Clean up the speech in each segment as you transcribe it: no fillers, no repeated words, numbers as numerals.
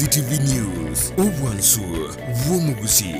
Ndizi TV News, Obwansu, Wumugusi.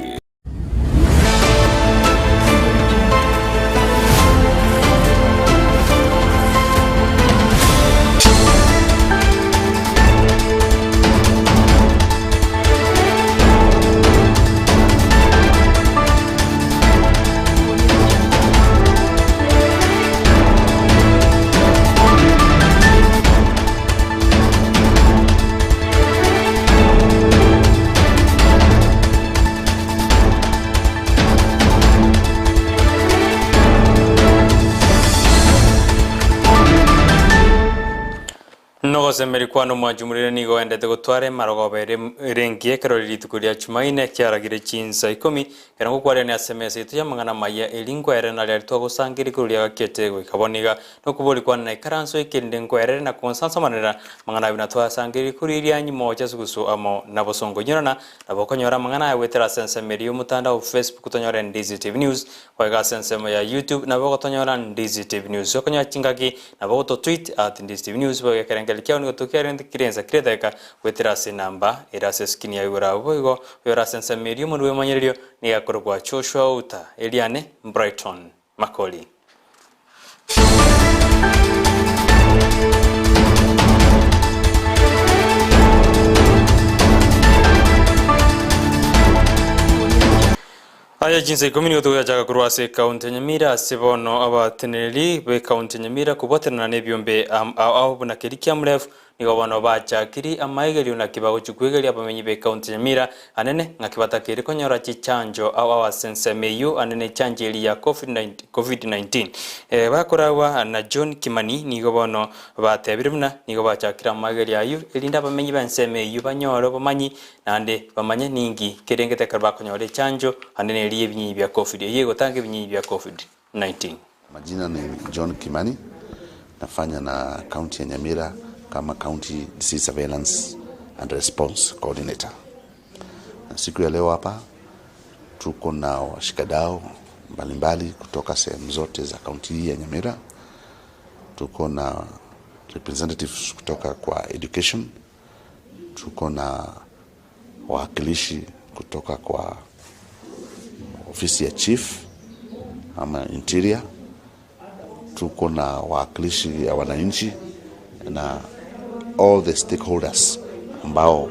Semeri kwano mwajumurire nigo endete gutware marogobere rengie karori tukuria chumaine kyaragire chinsa 10 kana kware ni SMS itu ya mangana maya elingwere na lya twa gusangiri kuria gakete gwikaboniga no kuburi kwana ikaranso ikinde ngwere na konsansa manera mangana bina twa sangiri kuriria nyimo cha sugusu amo na bosongo nyona na bokonyora mangana ya wetera sensemeri yo mutanda wa Facebook tonyora Ndizi TV News wa sensema ya YouTube na bokonyora Ndizi TV News yokonya chingaki na boto tweet @Ndizi TV News wa kerengeli ni tukere ndikirenza kiredeka wetirase namba irase skini ya yura boigo yorase nsamiri mu rwe manyerio ni yakorwa Joshua Uta Eliane Brighton Makoli Aya jinsi community ya jaga kurwase county Nyamira sibono abateneri be county Nyamira kubotana nebyombe au buna kirikia mrefu nigo bano bachakiri amaigeri na kibago chukwegeri abamenyi be county Nyamira anene ngakibata kiri konyora chichanjo au awasensemeyu anene chanjeli ya COVID-19 bakorawa na John Kimani nigo bano batebirumna nigo bachakira amaigeri ayu elinda abamenyi bensemeyu banyoro bamanyi nande bamanye ningi kerengete karba konyora chanjo anene liye binyi bya COVID yego tange binyi bya COVID-19. Majina ni John Kimani, nafanya na county ya Nyamira kama County Disease Surveillance and Response Coordinator. Na siku ya leo hapa tuko na washikadau mbalimbali kutoka sehemu zote za county ya Nyamira. Tuko na representatives kutoka kwa education, tuko na wawakilishi kutoka kwa ofisi ya chief ama interior, tuko na wawakilishi ya wananchi na all the stakeholders ambao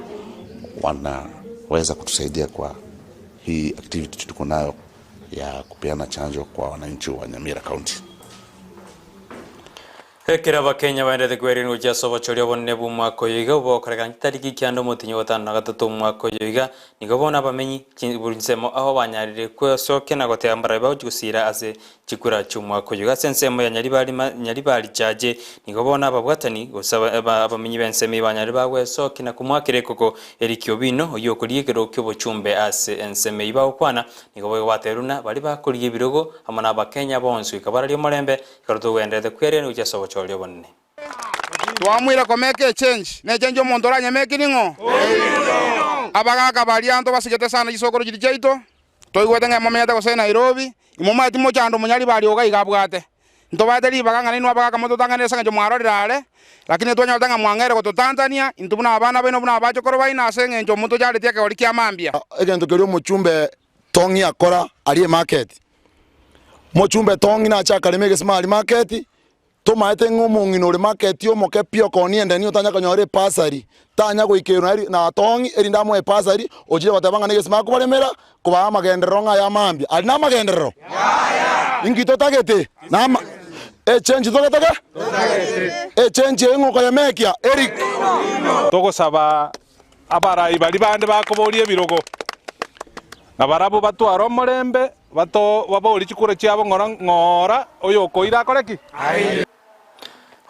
wanaweza kutusaidia kwa hii activity tuko nayo ya kupeana chanjo kwa wananchi wa Nyamira County. Kiraba Kenya baendete kweri no jaso bachorio bonne bu mwako yiga bo karaganya tariki kyando mutinyo gotana na gatatu mwako yiga nigobona bamenyi burisemo aho banyarire kwe soke na gote ambara ba ugusira ase chikura cyumwako yiga sensemo ya nyari bari chaje nigobona babwatani gosaba abamenyi benseme banyari bawe soke na kumwakire koko erikyo bino oyo kuriyegero kyobo chumbe ase enseme iba okwana nigobo bateruna bari bakuriye birogo amana abakenya bonsu ikabara lyo morembe karuto wendete kweri no jaso olio bonne twamwira komeke change ne change omuntu oranyameke ningo abagaka balianto basigete sana gisokoro giri jaito toigwete nga mameta gose Nairobi imoma timo chando munyali bali oga igabwate ntobateri baganga ninu abagaka moto tangane sanga jo mwarorerale lakini twanya tanga mwangere ko Tanzania intubuna abana beno buna abachokoro baina asenge njo muntu jali tiake oli kiamambia egento kero muchumbe tongi akora ali market muchumbe tongi na chaka lemege smart market tomaete ngomongino ore market yo moke pio koniende ni otanya kanyore pasari tanya goikero na tongi erinda mo pasari ojire batabanga nege smako balemera kuba magendero nga ya mambia ali na magendero ya ingito tagete na change togetaga change ngo kaya mekia Eric togo saba abarai bali bande bakoborie birogo nabarabo batwaro morembe bato baboli chikure cyabo ngora oyo koira koreki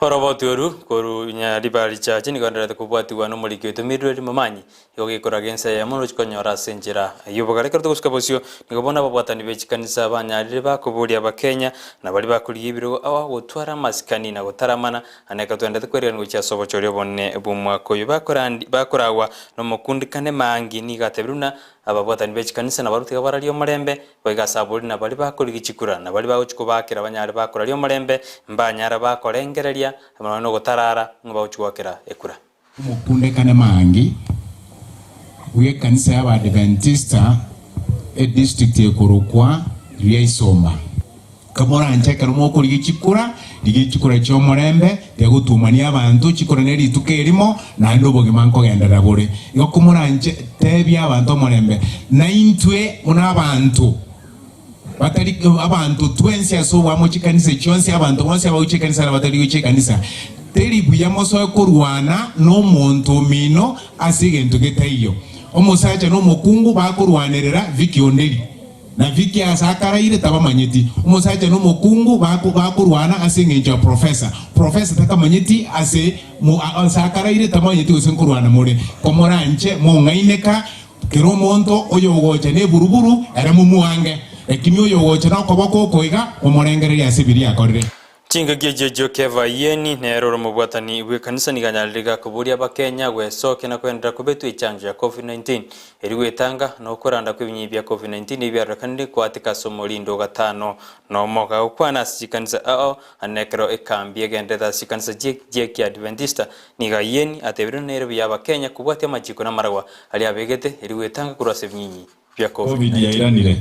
Horobotoru koru nyari bari chaje nigondera kubwatiwa no muri kyoto mirweri mamanyi yogikora gensa ya mono chikonyora senjira yobogare karto kuskabosyo nigobona babwatani bechikanisa banyarire bakuburia abakenya na bali bakuriye ibiro awa gutwara masikani na gutaramana aneka twendete kwerera ngo cyasobo cyoryo bonne bumwako bakorawa no mukundikane mangi nigatebiruna ababwatani bechikanisa na barutiga baraliyo marembe bagasaburi na bali bakuri gichikura na bali bawuchiko bakira banyari bakora liyo marembe mbanyara bakorengereria amano no gutarara ngo bawuchwakira ekura mukundekane mangi bwe kanisa y'Abadventista district ekorokwa ryesomba kamora ancheka rumoko ligikikura cy'omurembe yagutumania abantu kikora neri tukerimo na ndoboge manko gendera bure yo kumuranje tebya abantu omurembe na intwe muna abantu batari abantu twensi asobwa mu kikanisa cyonse abantu bonse abawukikanisa n'abatari ukikanisa teri buyamoso kurwana no muntu mino asige ntugetayo omusacha no mukungu bakurwanerera vikioneri na viki asakaraire tabamanyiti umusacha no mukungu bakurwana asingenja professor takamanyiti ase mu asakaraire tabamanyiti usenkurwana muri komoranche mu ngaineka kero monto oyogocha ne buruburu era mu muange ekimyo yogocha no koboko koiga omorengere yasibiri akorire Chinga gejejo keva yeni nero mubwatani bwe kanisa niganyaliriga kuburia bakenya gwesoke na kwendera kubetu ichanjo ya COVID-19 eriwetanga no kuranda kwibinyi bya COVID-19 ibyarakanire kwatika somo lindo gatano no moka ukwana sikanisa anekro ekambye gendeda sikanisa je kya Adventista niga yeni atebiro nero bya bakenya kubwate amajiko na maragwa ali abegete eriwetanga kurase byinyi bya COVID-19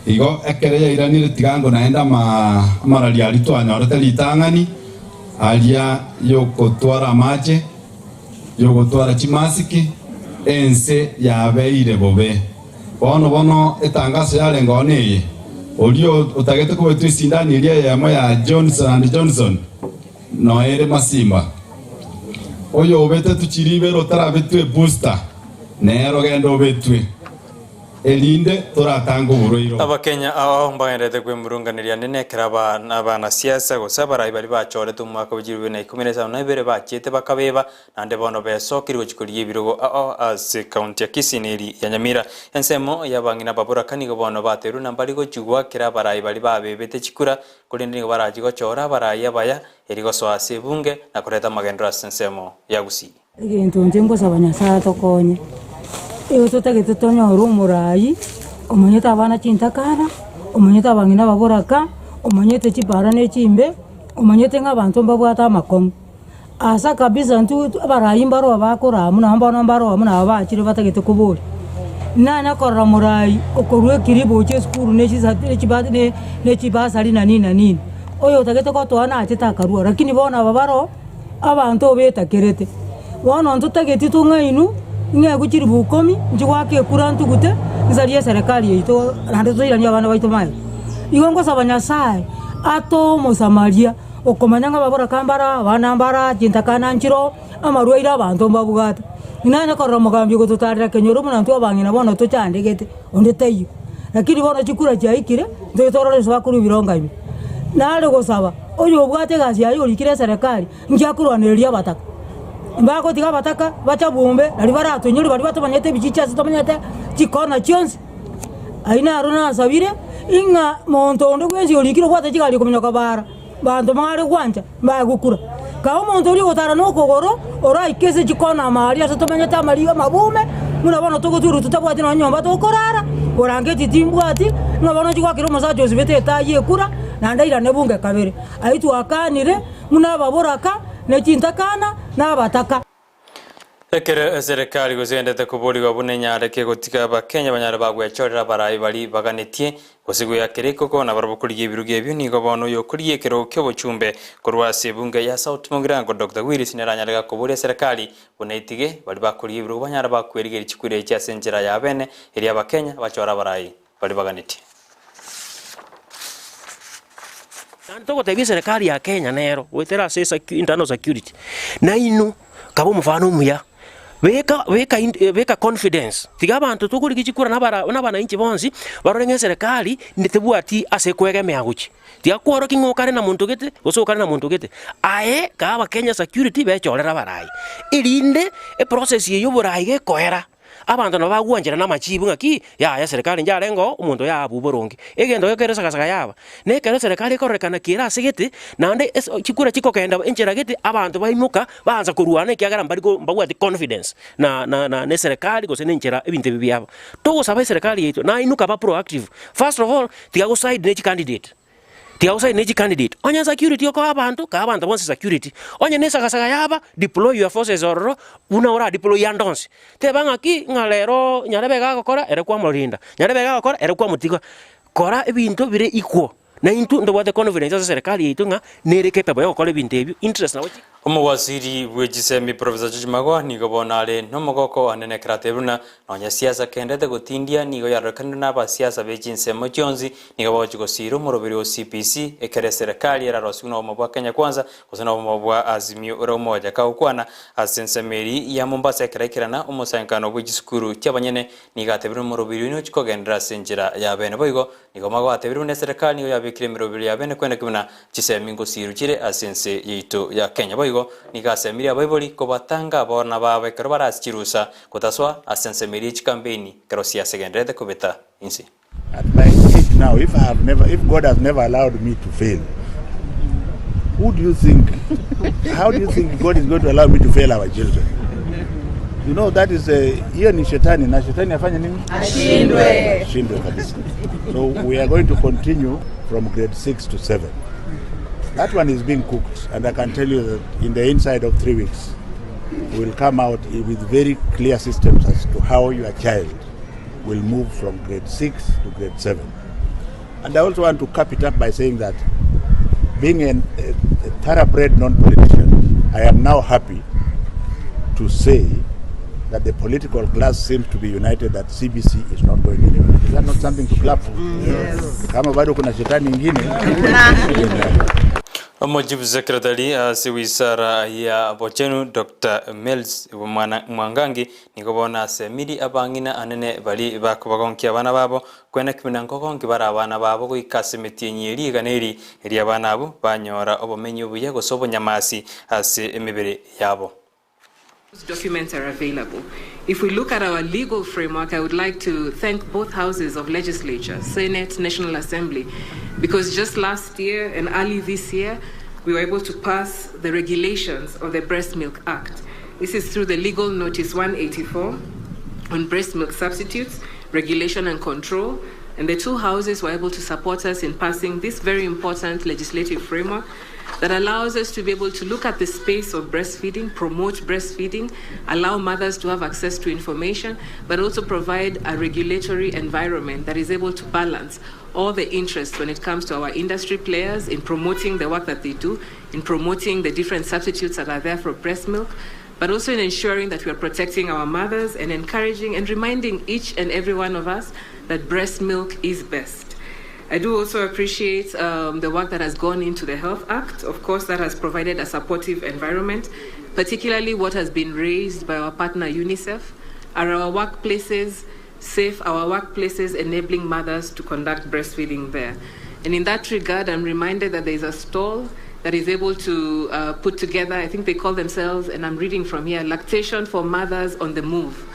Igo ekere iranire tigango naenda mararia ritwanyorete litangani alia yokotwara mache yokotwara chimasiki ense yabeire bobe bono etangaso yale ngone olio utagete ko twisindani ile yamo ya Johnson no ere masimba oyo obete tuchiribe rotara betwe booster nero gendo betwe elinde toratanga uburoiro abakenya mbaendete kwemurunganiria nenekera abana siasa gusabara ibali bachorete umwaka w'igirwe na 17 na ibere bachete bakabeba nande bono besokirwe chikuriye ibirogo as county ya Kisineri ya Nyamira ensemo yabangina babura kanigo bono bateru nambari go chugwa kira barayi bali babebete chikura kulindi ngo baraji go chora barayi abaya erigo soase bunge na kureta magendra sensemo yagusi Igintu njengo sabanya saa tokonye iyo tutagete tonyo rumurayi omanyeta abana cintakana omanyeta abangina baboraka omanyete chipara ne chimbe omanyete ng'abantu mbabwata amakomo asa kabisa ntu barayi mbaro abakora muna mbaro muna abakire batagete kuburi nana korra murayi okorwe kiribo che skuru ne chizatire chibade ne chibasali na nini oyo utagete ko twana atitakarua lakini bona babaro abantu obeta kerete wana ntutagete tungainu Nga kuchiri bukomi njwake kurantu gute nzalia serikali yeito nande zoirania abana baito mayo igongo sabanya sai ato mosamaria okomanyanga babora kambara banambara jintakana nchiro amarwaira abantu mbabugata inana korra mugambye gututarira kenyoro munantu abangina bono tuchandegete ondetayo lakini bono chikura chaikire ndotorore bakuru bironga ibi nale gosaba oyo bwate gazi yayo likire serikali njakurwaneria bataka Mbako tiga bataka bacha bumbe nali barato nyuri bali batomanyete bichicha zitomanyete chikona chionse aina arona sabire inga monto ndo kwenzi olikiro kwata chigali kumenyoka bara bantu mare kwanja bagukura ka monto uri gotara no kogoro ora ikese chikona mari atomanyete amari mabume muna bano tuguturu tutabwati no nyomba tokorara orangeti timbwati ngabano chikwakiro masajo zibete taye kura nandaira nebunge kabere aitu akanire muna baboraka nechintakana nabataka ekere serikali gozendete kuburiga bunenya reke gotika abakenya banyara bagwechorera barayi bali baganetie gosigo ya kereko kona barabukuriye biruge byo nigo bono yo kuriye kero kyo bochumbe kurwase bunge ya South Mugirango Dr. Willis neranyaraga kubure serikali bunaitige bali bakuriye birugo banyara bakwerigera chikure cya senjera ya bene eri abakenya bachora barayi bali baganetie Nanto gotebi serikali ya Kenya nero wetera sesa internal security na inu kabo mfano muya weka confidence tiga abantu tukuri kichikura nabana inchi bonsi barorenge serikali ndetebwati ase kwegeme aguchi tiga kworo kingokare na muntu gete osokare na muntu gete ae kaba Kenya security bechorera barayi irinde process yo burayi gekoera abantu nabagwanjira na machibu ngaki ya serikali njarengo umuntu ya buborongi egendo yekere saka yaba nekere serikali korekana kira sigete nande chikura chiko kenda enjera gete abantu baimuka baanza kuruana ikiagara mbarigo mbagwati confidence na ne serikali gose nenjera ebinte bibyabo to saba serikali yetu na inuka ba proactive first of all tiago side ne candidate tiausa neji candidate onya security ko abantu ka abantu bonse security onya nesa kasaka yaba deploy your forces ororo una ora deploy yandons te banga ki ngalero nyarebe ga gukora ere kwa morinda nyarebe ga gukora ere kwa mutigo kora ebintu bire equal na into ndo wate confidence za serikali yetu nga nere capable yo gukora ebintu ebyo interest na wati Omwasiri wejisembi Professor Chimago nigo bonale no mogoko anene krateruna nonya siasa kendete gotindia nigo yarakana ba siasa bejinse mojonzi nigo bojugo siro morobiri o CPC ekere serikali era rosuna omobwa Kenya kwanza kusana omobwa azimio ora moja ka ukwana asensemeri ya Mombasa kerekirana omusankano bw'isukuru cyabanyene nigatebiro morobiri no chikogendera senjira ya bene boigo nigo mago atebiro ne serikali nigo yabikire morobiri ya bene kwenda kubona chisemingo siru kire asense yito ya Kenya boigo nigasemiri abaiboli ko batanga bona bawe kero barasirusa kutaswa asensemiri campaign kero siasa gendrede kubeta insi. At my age now, if God has never allowed me to fail, who do you think, how do you think God is going to allow me to fail our children? You know, that is hiyo ni shetani, na shetani afanya nini? Ashindwe kabisa. So we are going to continue from grade 6 to 7. That one is being cooked, and I can tell you that in the inside of 3 weeks, we will come out with very clear systems as to how your child will move from grade 6 to grade 7. And I also want to cap it up by saying that being a thoroughbred non-politician, I am now happy to say that the political class seems to be united that CBC is not going anywhere. Is that not something to clap for? Yes. Kama bado kuna shetani ingine. Mojibu Secretary si wizara ya Bochenu Dr. Mels Mwangangi nikobona semiri abangina anene bali bakubagonkia abana babo kwena kiminango konki bara abana babo kuikasemeti nyeri ganeri eri abana abo banyora obumenyi obuye gosobo nyamasi ase emibere yabo. Documents are available. If we look at our legal framework, I would like to thank both houses of legislature, Senate, National Assembly, because just last year and early this year, we were able to pass the regulations of the Breast Milk Act. This is through the legal notice 184 on breast milk substitutes, regulation and control, and the two houses were able to support us in passing this very important legislative framework that allows us to be able to look at the space of breastfeeding, promote breastfeeding, allow mothers to have access to information, but also provide a regulatory environment that is able to balance all the interests when it comes to our industry players in promoting the work that they do, in promoting the different substitutes that are there for breast milk, but also in ensuring that we are protecting our mothers and encouraging and reminding each and every one of us that breast milk is best. I do also appreciate the work that has gone into the Health Act. Of course, that has provided a supportive environment, particularly what has been raised by our partner UNICEF. Are our workplaces safe? Our workplaces enabling mothers to conduct breastfeeding there? And in that regard, I'm reminded that there is a stall that is able to put together, I think they call themselves, and I'm reading from here, Lactation for Mothers on the Move.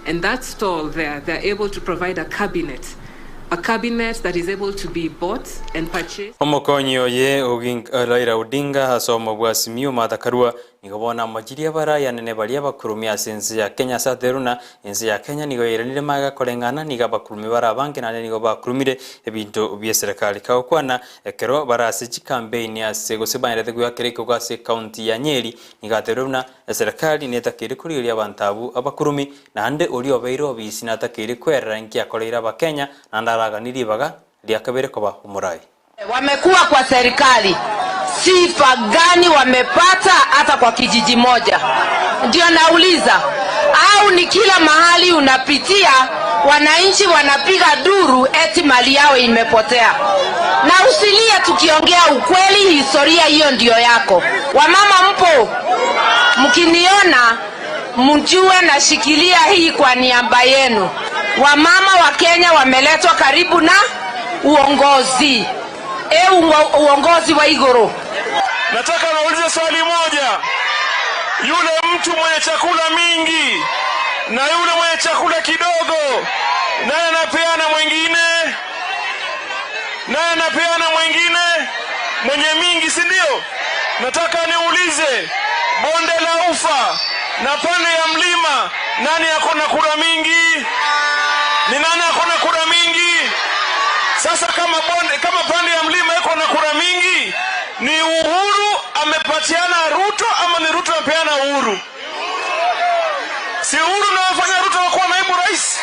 And that stall there, they're able to provide a cabinet that is able to be bought and purchased. Omokonyo ye Raila Odinga hasomo bwasimio matakarua nikobona majiria bara yanene balia bakurumia sense ya Kenya sateruna ense ya Kenya nigo yeranire maga kolengana niga bakurumi bara banke nane nigo bakurumire ebintu bya serikali kaokwana ekero bara sechi campaign ya sego sebanirete kuya kereko kwa se county ya Nyeri nigateruna serikali netakire kuri abantabu abakurumi nande uri obeiro bisi natakire kwera nkia koleira ba Kenya nandaraga niribaga liakabere koba umurai. Wamekuwa kwa serikali, sifa gani wamepata hata kwa kijiji moja? Ndio nauliza, au ni kila mahali unapitia wananchi wanapiga duru eti mali yao imepotea? Na usilie, tukiongea ukweli, historia hiyo ndio yako. Wamama mpo, mkiniona mjue nashikilia hii kwa niaba yenu. Wamama wa Kenya wameletwa karibu na uongozi. Uongozi wa igoro. Nataka naulize swali moja. Yule mtu mwenye chakula mingi na yule mwenye chakula kidogo, naye anapeana mwingine? Naye anapeana mwingine mwenye mingi, si ndio? Nataka niulize, bonde la ufa na pande ya mlima, nani akona kura mingi? Ni nani akona kura mingi? Sasa kama pande ya mlima iko na kura mingi, ni Uhuru amepatiana Ruto ama ni Ruto amepeana Uhuru? Si Uhuru ndio amefanya Ruto kuwa naibu rais?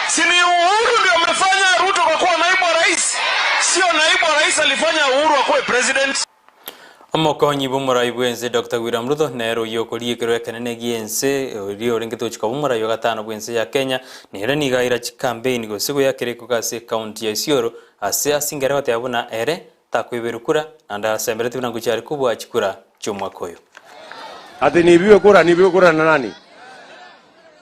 Si ni Uhuru ndio amefanya Ruto kuwa naibu rais? Sio naibu rais alifanya Uhuru akuwe president. Amokonyi bumurai bwense Dr. William Ruto nero yokoliye kero kanene giense rio ringito chika bumurai gatano bwense ya Kenya nire nigaira campaign go sigo ya kireko kase county ya Isiolo ase asingere bate abuna ere takwiberukura nanda sembere tuna guchari kubwa chikura chumwa koyo. Ati nibiwe kura na nani?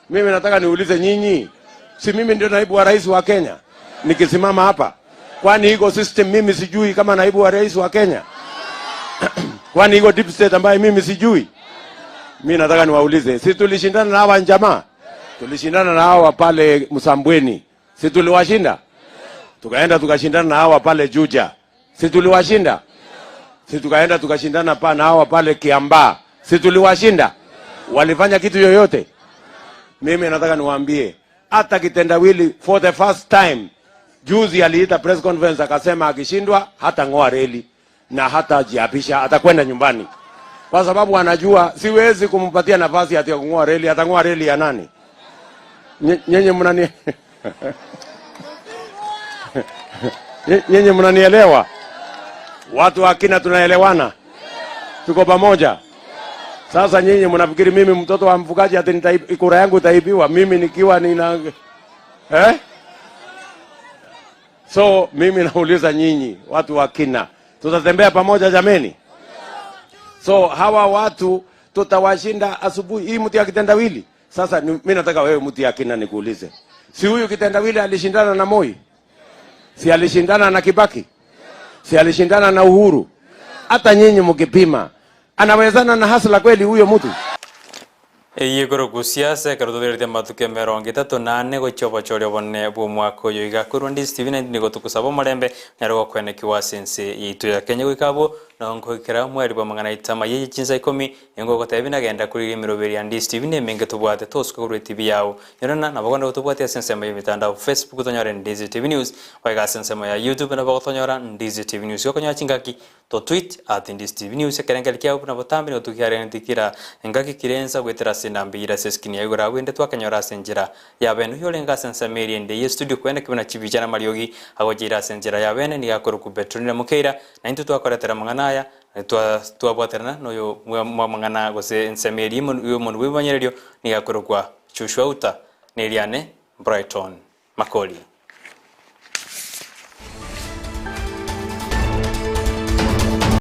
Mimi nataka niulize nyinyi, si mimi ndio naibu wa rais wa Kenya nikisimama hapa? Kwani iko system mimi sijui kama naibu wa rais wa Kenya? Kwani iko deep state ambaye mimi sijui? Mimi nataka niwaulize, si tulishindana na hawa jamaa? Tulishindana na hawa pale Msambweni, si tuliwashinda? Tukaenda tukashindana na hawa pale Juja, si tuliwashinda? Si tukaenda tukashindana na hawa pale Kiambaa, si tuliwashinda? Walifanya kitu yoyote? Mimi nataka niwaambie, hata kitendawili for the first time juzi aliita press conference akasema akishindwa hata ngoa reli na hata jiapisha atakwenda nyumbani, kwa sababu anajua siwezi kumpatia nafasi ya kungoa reli. Atangoa reli ya nani? Nyenye mnani nyenye mnanielewa? Watu wa Kina tunaelewana, tuko pamoja. Sasa nyinyi mnafikiri mimi mtoto wa mfugaji ati kura yangu itaibiwa mimi nikiwa nina So mimi nauliza nyinyi watu wa Kina, tutatembea pamoja jameni? So hawa watu tutawashinda asubuhi hii mtu ya kitendawili. Sasa mimi nataka wewe mtu ya Kina nikuulize, si huyu kitendawili alishindana na Moi? Si alishindana na Kibaki? Si alishindana na Uhuru? Hata nyinyi mkipima anawezana na Hasla kweli huyo mtu? Yegoro kusiasa karudere matuke meronge tato nane go chopa choryo bonne bo mwako yo igakuru Ndizi TV ni go tukusaba marembe nyaro kwene kiwasense yitu ya Kenya gwikabo na ngo kira mwari bo mangana itama ye chinza ikomi ngo gotebina genda kuri miroberi ya Ndizi TV ne menge tubwate tosko kuri TV yawo yorana na baganda tubwate sense ma mitandao Facebook tonyore Ndizi TV News waiga sense ma ya YouTube na bagotonyora Ndizi TV News yo konya chingaki to tweet @Ndizi TV News kerengel kiao na botambi no tukiare ndikira ngaki kirenza gwetera sinambira seskini yagora wende twakanyora senjira ya benu yolenga sense meri ndi studio kwene kibona chibichana mariogi agojira senjira ya bene ni yakoro ku Petronila Mukeira na into twakoretera mangana twabwaterana no yo mangana gose nsemeri yo monu wibanyerero ni yakoro kwa Chushwa Uta Neliane Brighton Makoli.